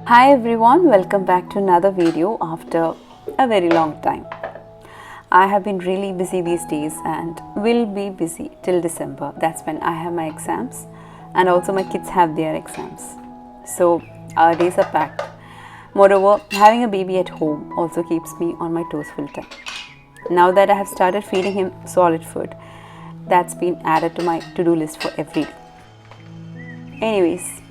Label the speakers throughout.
Speaker 1: Hi everyone, welcome back to another video after a very long time. I have been really busy these days and will be busy till December. That's when I have my exams and also my kids have their exams. So our days are packed. Moreover, having a baby at home also keeps me on my toes full time. Now that I have started feeding him solid food, that's been added to my to-do list for every day. Anyways,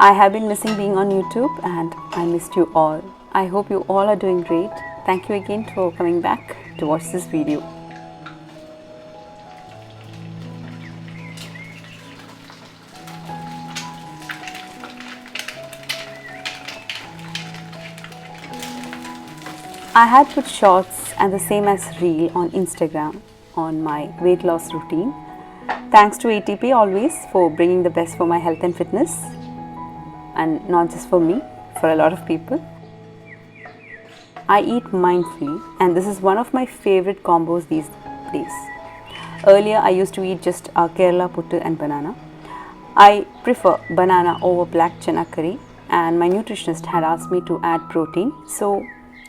Speaker 1: I have been missing being on YouTube and I missed you all. I hope you all are doing great. Thank you again for coming back to watch this video. I had put shorts and the same as reel on Instagram on my weight loss routine. Thanks to ATP always for bringing the best for my health and fitness. And not just for me, for a lot of people. I eat mindfully and this is one of my favorite combos these days. Earlier I used to eat just Kerala Puttu and banana. I prefer banana over black chana curry and my nutritionist had asked me to add protein. So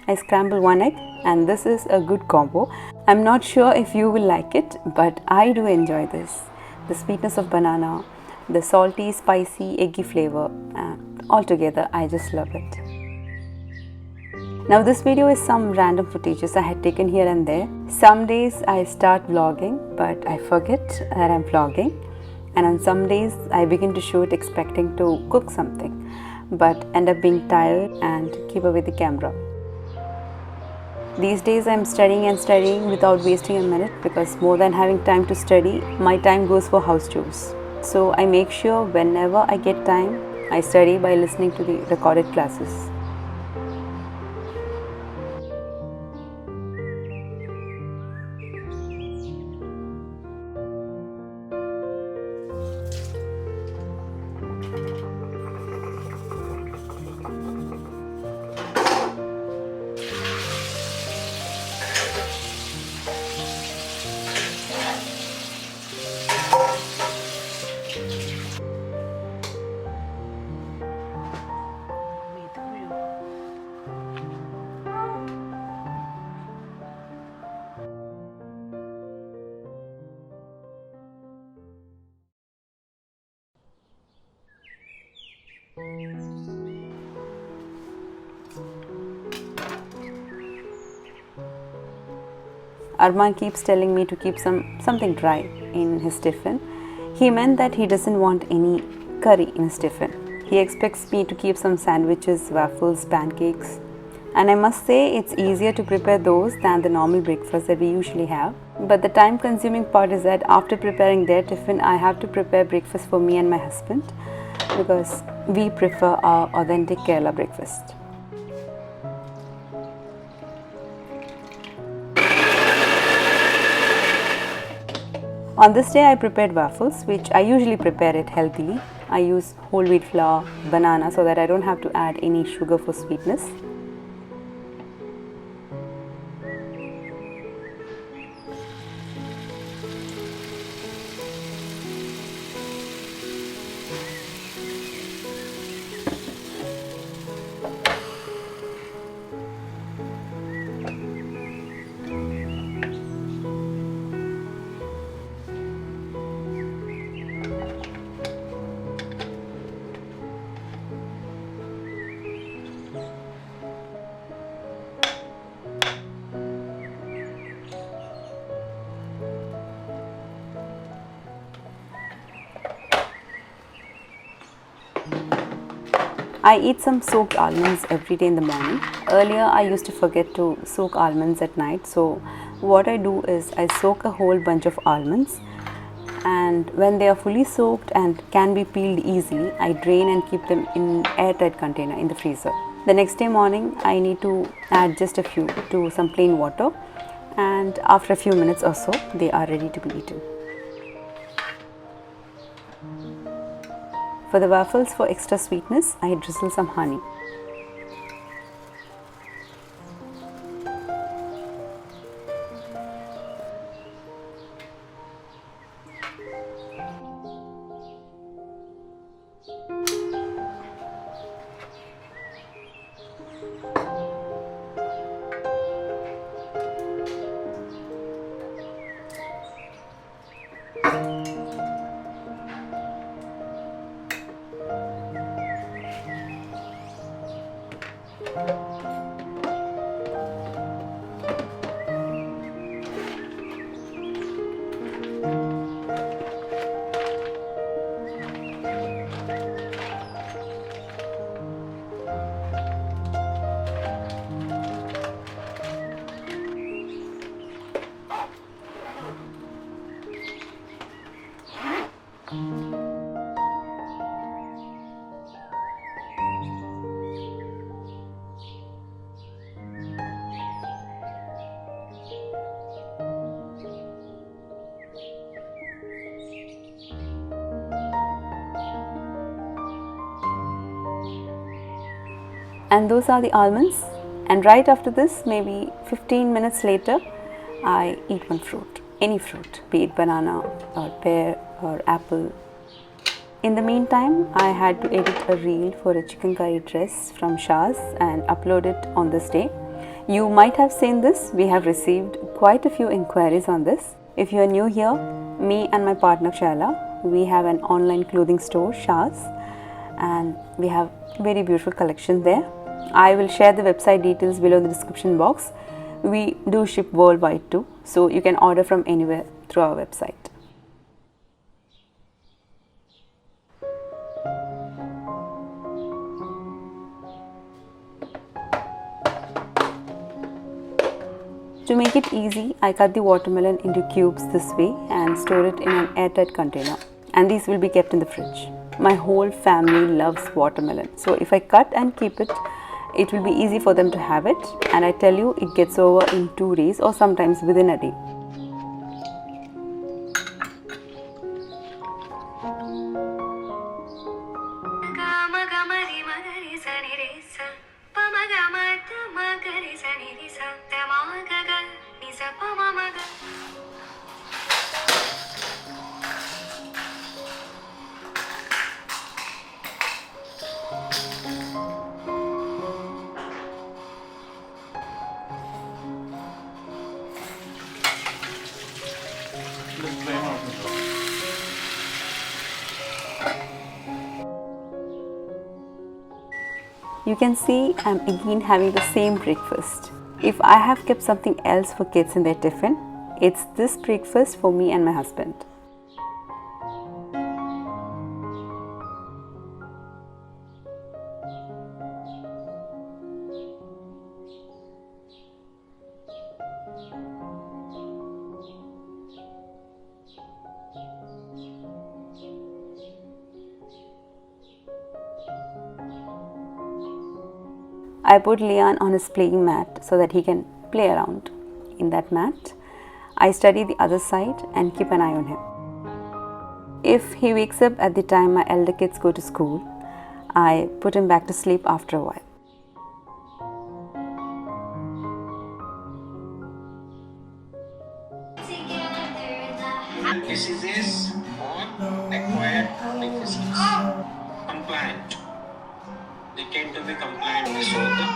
Speaker 1: I scramble one egg and this is a good combo. I'm not sure if you will like it, but I do enjoy this. The sweetness of banana, the salty, spicy, eggy flavor, altogether I just love it. Now this video is some random footages I had taken here and there. Some days I start vlogging but I forget that I'm vlogging, and on some days I begin to shoot expecting to cook something but end up being tired and keep away the camera. These days I'm studying and studying without wasting a minute because more than having time to study, my time goes for house chores. So I make sure whenever I get time, I study by listening to the recorded classes. Arman keeps telling me to keep something dry in his tiffin. He meant that he doesn't want any curry in his tiffin. He expects me to keep some sandwiches, waffles, pancakes. And I must say it's easier to prepare those than the normal breakfast that we usually have. But the time consuming part is that after preparing their tiffin, I have to prepare breakfast for me and my husband because we prefer our authentic Kerala breakfast. On this day I prepared waffles, which I usually prepare it healthily. I use whole wheat flour, banana so that I don't have to add any sugar for sweetness. I eat some soaked almonds every day in the morning. Earlier I used to forget to soak almonds at night, so what I do is I soak a whole bunch of almonds, and when they are fully soaked and can be peeled easily, I drain and keep them in airtight container in the freezer. The next day morning I need to add just a few to some plain water, and after a few minutes or so they are ready to be eaten. For the waffles, for extra sweetness, I drizzle some honey. And those are the almonds. And right after this, maybe 15 minutes later, I eat one fruit, any fruit, be it banana or pear or apple. In the meantime, I had to edit a reel for a chicken curry dress from Shah's and upload it on this day. You might have seen this. We have received quite a few inquiries on this. If you are new here, me and my partner Shaila, we have an online clothing store, Shah's, and we have very beautiful collection there. I will share the website details below in the description box. We do ship worldwide too, so you can order from anywhere through our website. To make it easy, I cut the watermelon into cubes this way and store it in an airtight container, and these will be kept in the fridge. My whole family loves watermelon, so if I cut and keep it, it will be easy for them to have it, and I tell you, it gets over in 2 days or sometimes within a day. You can see I'm again having the same breakfast. If I have kept something else for kids in their tiffin, it's this breakfast for me and my husband. I put Leon on his playing mat so that he can play around in that mat. I study the other side and keep an eye on him. If he wakes up at the time my elder kids go to school, I put him back to sleep after a while.
Speaker 2: Diseases or acquired deficits. Compliant. They tend to be compliant disorder.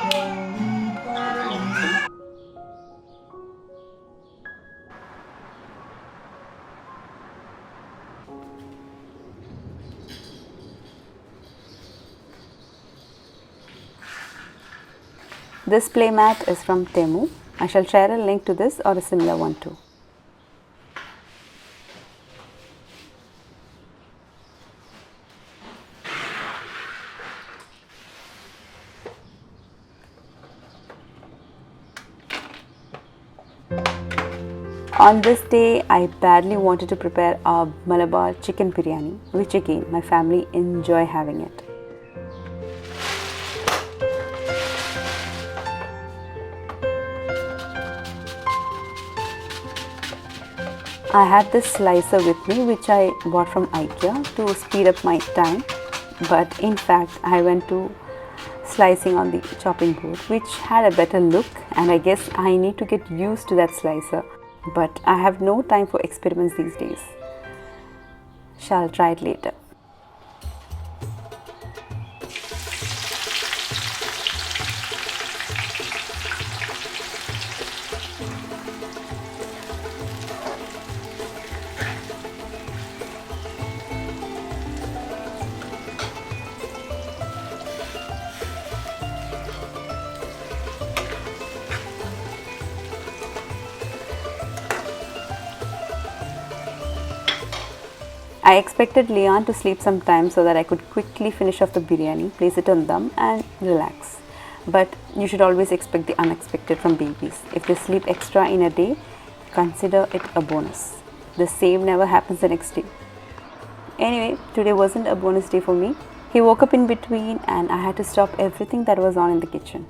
Speaker 1: This playmat is from Temu. I shall share a link to this or a similar one too. On this day, I badly wanted to prepare our Malabar chicken biryani, which again my family enjoy having it. I had this slicer with me which I bought from IKEA to speed up my time, but in fact I went to slicing on the chopping board which had a better look, and I guess I need to get used to that slicer, but I have no time for experiments these days. Shall try it later. I expected Leon to sleep some time so that I could quickly finish off the biryani, place it on dum and relax. But you should always expect the unexpected from babies. If they sleep extra in a day, consider it a bonus. The same never happens the next day. Anyway, today wasn't a bonus day for me. He woke up in between and I had to stop everything that was on in the kitchen.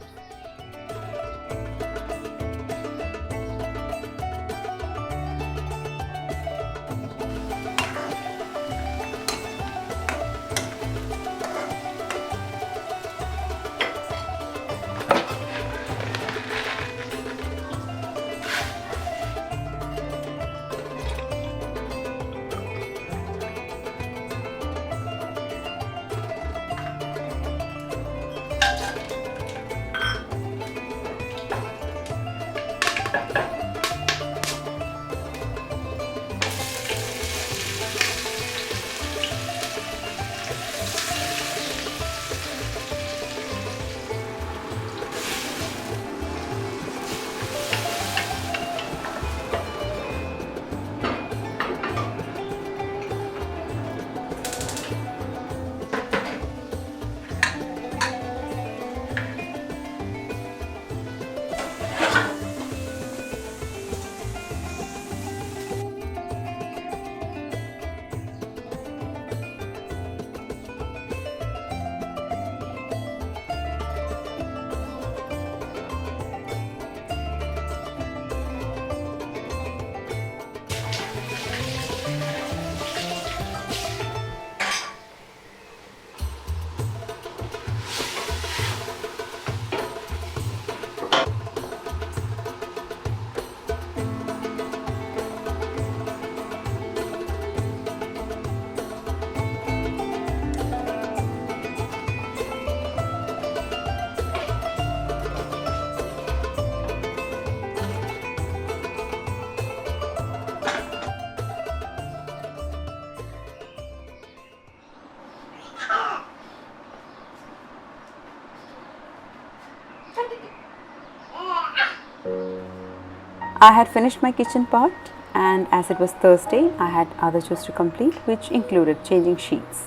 Speaker 1: I had finished my kitchen part, and as it was Thursday, I had other chores to complete, which included changing sheets.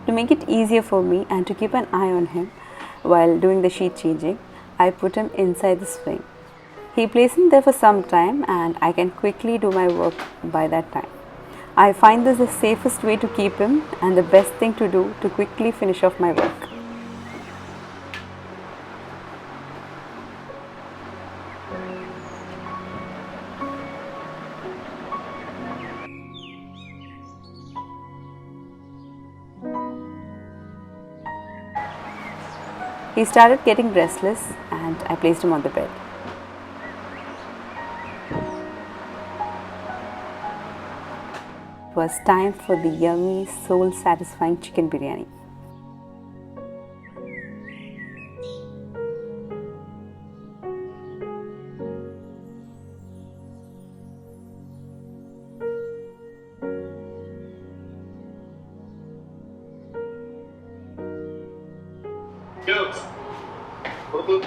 Speaker 1: To make it easier for me and to keep an eye on him while doing the sheet changing, I put him inside the swing. He plays in there for some time and I can quickly do my work by that time. I find this the safest way to keep him and the best thing to do to quickly finish off my work. He started getting restless and I placed him on the bed. It was time for the yummy, soul-satisfying chicken biryani.
Speaker 2: Go. Go. Go.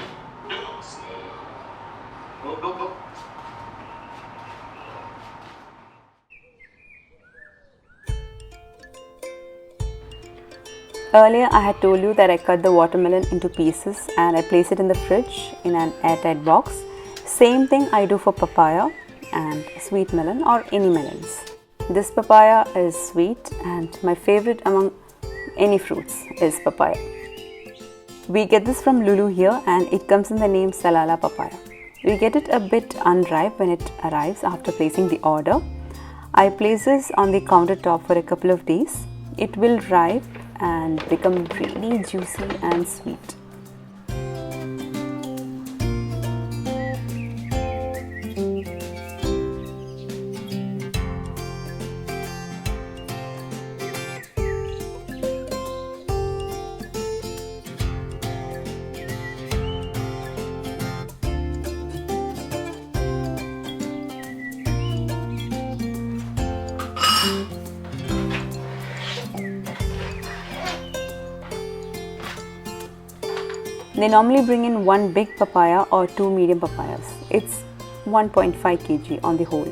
Speaker 1: Earlier I had told you that I cut the watermelon into pieces and I place it in the fridge in an airtight box. Same thing I do for papaya and sweet melon or any melons. This papaya is sweet and my favorite among any fruits is papaya. We get this from Lulu here and it comes in the name Salala papaya. We get it a bit unripe when it arrives after placing the order. I place this on the countertop for a couple of days. It will ripe and become really juicy and sweet. They normally bring in one big papaya or two medium papayas. It's 1.5 kg on the whole.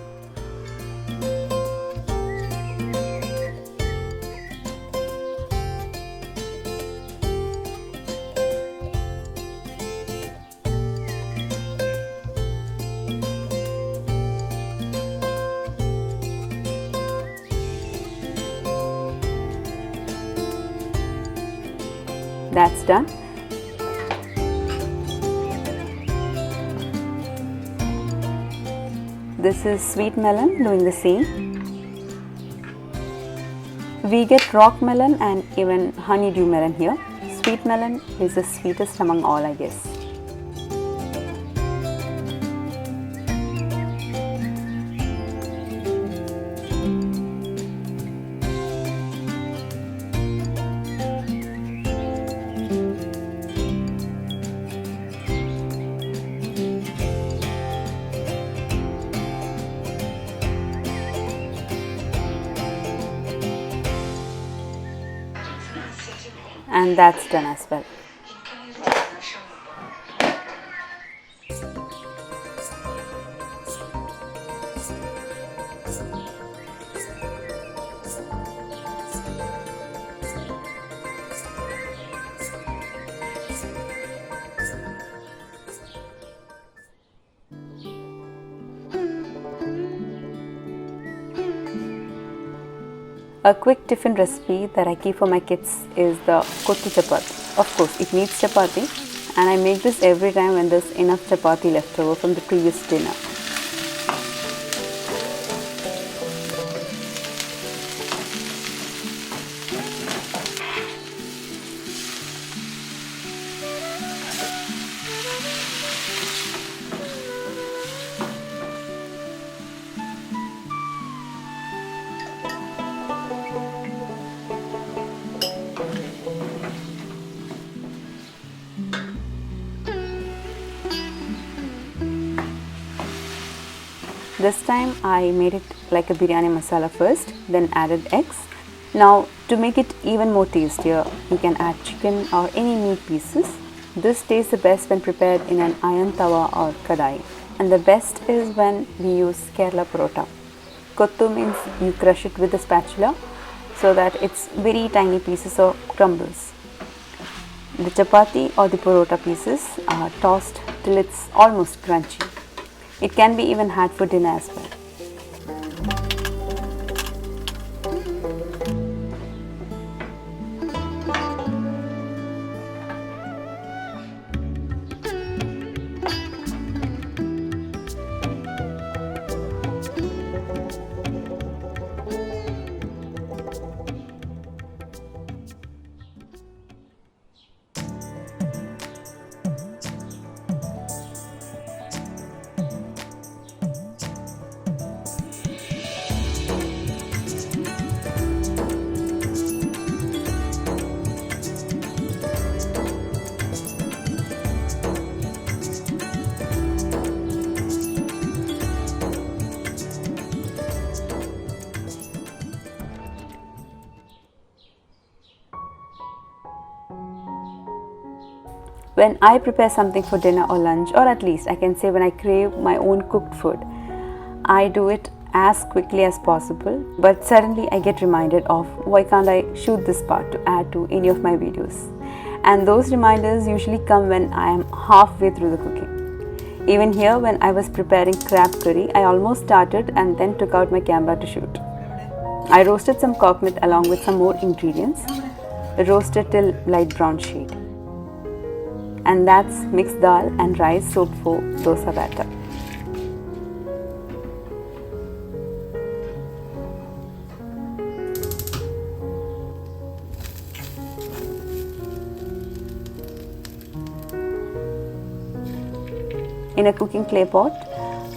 Speaker 1: That's done. This is sweet melon doing the same. We get rock melon and even honeydew melon here. Sweet melon is the sweetest among all, I guess. And that's done as well. A quick tiffin recipe that I keep for my kids is the Puttu chapati. Of course, it needs chapati, and I make this every time when there's enough chapati left over from the previous dinner. This time I made it like a biryani masala first, then added eggs. Now to make it even more tastier, you can add chicken or any meat pieces. This tastes the best when prepared in an iron tawa or kadai. And the best is when we use Kerala parota. Kottu means you crush it with a spatula so that it's very tiny pieces or crumbles. The chapati or the parota pieces are tossed till it's almost crunchy. It can be even had for dinner as well. When I prepare something for dinner or lunch, or at least I can say when I crave my own cooked food, I do it as quickly as possible, but suddenly I get reminded of why can't I shoot this part to add to any of my videos. And those reminders usually come when I am halfway through the cooking. Even here, when I was preparing crab curry, I almost started and then took out my camera to shoot. I roasted some coconut along with some more ingredients, roasted till light brown shade. And that's mixed dal and rice soaked for dosa batter. In a cooking clay pot,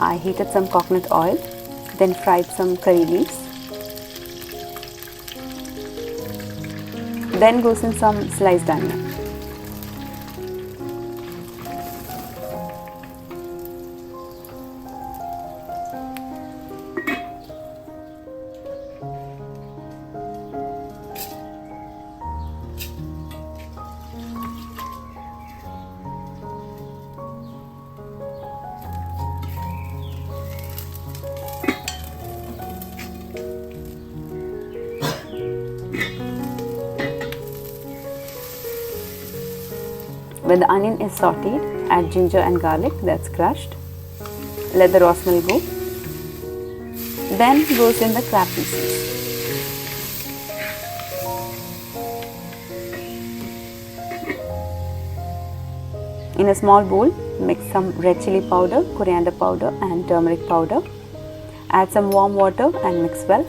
Speaker 1: I heated some coconut oil, then fried some curry leaves. Then goes in some sliced onion. When the onion is sauteed, add ginger and garlic that's crushed. Let the raw smell go. Then goes in the crab pieces. In a small bowl, mix some red chili powder, coriander powder and turmeric powder. Add some warm water and mix well.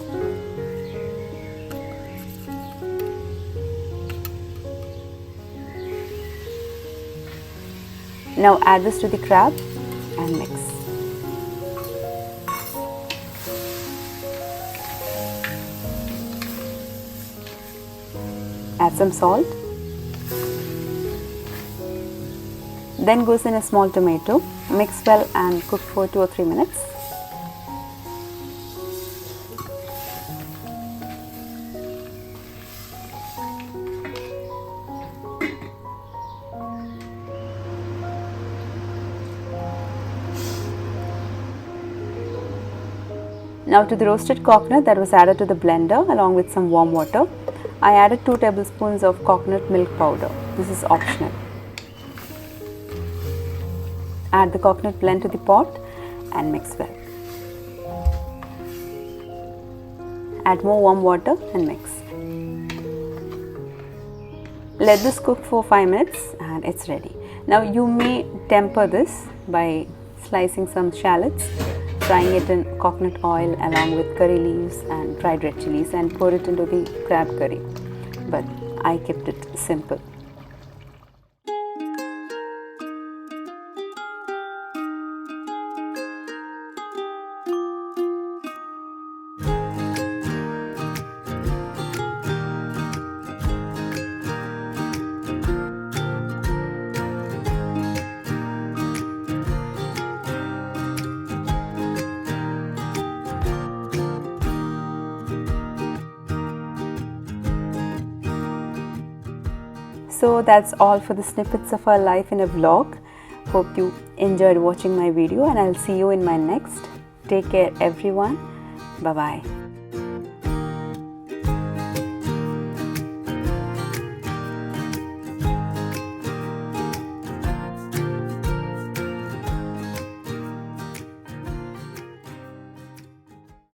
Speaker 1: Now add this to the crab and mix. Add some salt. Then goes in a small tomato. Mix well and cook for 2 or 3 minutes. Now to the roasted coconut that was added to the blender along with some warm water, I added 2 tablespoons of coconut milk powder. This is optional. Add the coconut blend to the pot and mix well. Add more warm water and mix. Let this cook for 5 minutes and it's ready. Now you may temper this by slicing some shallots, frying it in coconut oil along with curry leaves and dried red chilies and pour it into the crab curry. But I kept it simple. So that's all for the snippets of our life in a vlog. Hope you enjoyed watching my video and I'll see you in my next. Take care everyone. Bye bye.